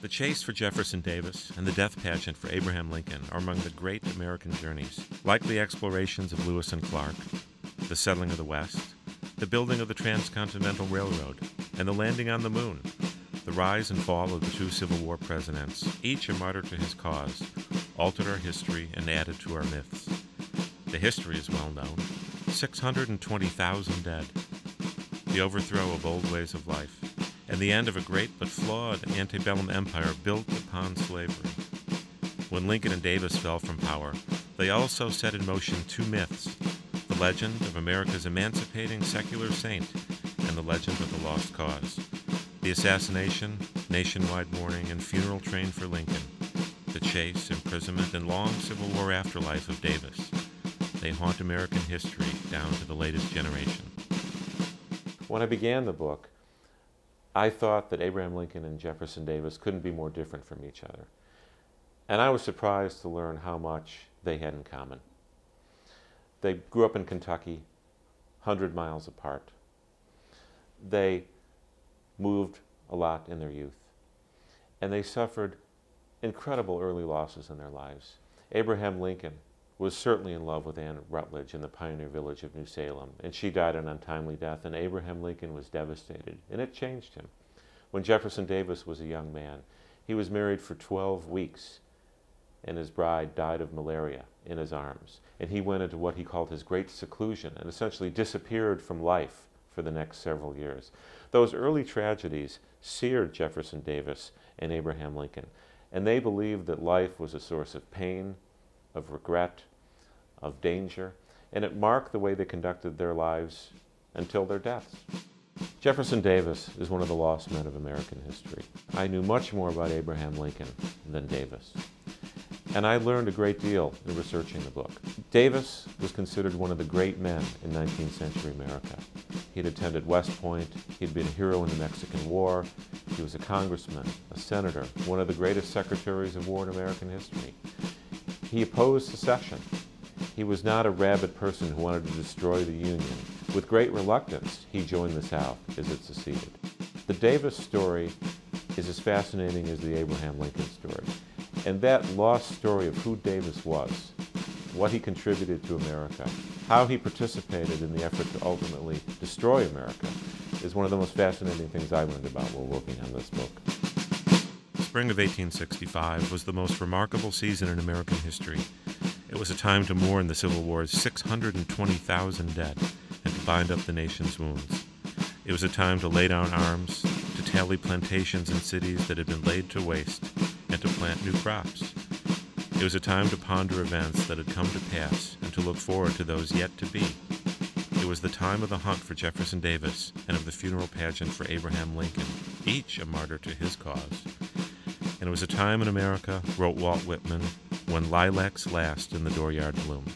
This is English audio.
The chase for Jefferson Davis and the death pageant for Abraham Lincoln are among the great American journeys, like the explorations of Lewis and Clark, the settling of the West, the building of the Transcontinental Railroad, and the landing on the moon. The rise and fall of the two Civil War presidents, each a martyr to his cause, altered our history and added to our myths. The history is well known. 620,000 dead. The overthrow of old ways of life, and the end of a great but flawed antebellum empire built upon slavery. When Lincoln and Davis fell from power, they also set in motion two myths: the legend of America's emancipating secular saint and the legend of the lost cause. The assassination, nationwide mourning, and funeral train for Lincoln. The chase, imprisonment, and long Civil War afterlife of Davis. They haunt American history down to the latest generation. When I began the book, I thought that Abraham Lincoln and Jefferson Davis couldn't be more different from each other. And I was surprised to learn how much they had in common. They grew up in Kentucky, 100 miles apart. They moved a lot in their youth. And they suffered incredible early losses in their lives. Abraham Lincoln was certainly in love with Anne Rutledge in the pioneer village of New Salem, and she died an untimely death, and Abraham Lincoln was devastated, and it changed him. When Jefferson Davis was a young man, he was married for 12 weeks, and his bride died of malaria in his arms, and he went into what he called his great seclusion and essentially disappeared from life for the next several years. Those early tragedies seared Jefferson Davis and Abraham Lincoln, and they believed that life was a source of pain, of regret, of danger, and it marked the way they conducted their lives until their deaths. Jefferson Davis is one of the lost men of American history. I knew much more about Abraham Lincoln than Davis, and I learned a great deal in researching the book. Davis was considered one of the great men in 19th century America. He'd attended West Point, he'd been a hero in the Mexican War, he was a congressman, a senator, one of the greatest secretaries of war in American history. He opposed secession. He was not a rabid person who wanted to destroy the Union. With great reluctance, he joined the South as it seceded. The Davis story is as fascinating as the Abraham Lincoln story. And that lost story of who Davis was, what he contributed to America, how he participated in the effort to ultimately destroy America, is one of the most fascinating things I learned about while working on this book. Spring of 1865 was the most remarkable season in American history. It was a time to mourn the Civil War's 620,000 dead and to bind up the nation's wounds. It was a time to lay down arms, to tally plantations in cities that had been laid to waste, and to plant new crops. It was a time to ponder events that had come to pass and to look forward to those yet to be. It was the time of the hunt for Jefferson Davis and of the funeral pageant for Abraham Lincoln, each a martyr to his cause. And it was a time in America, wrote Walt Whitman, when lilacs last and the dooryard bloomed.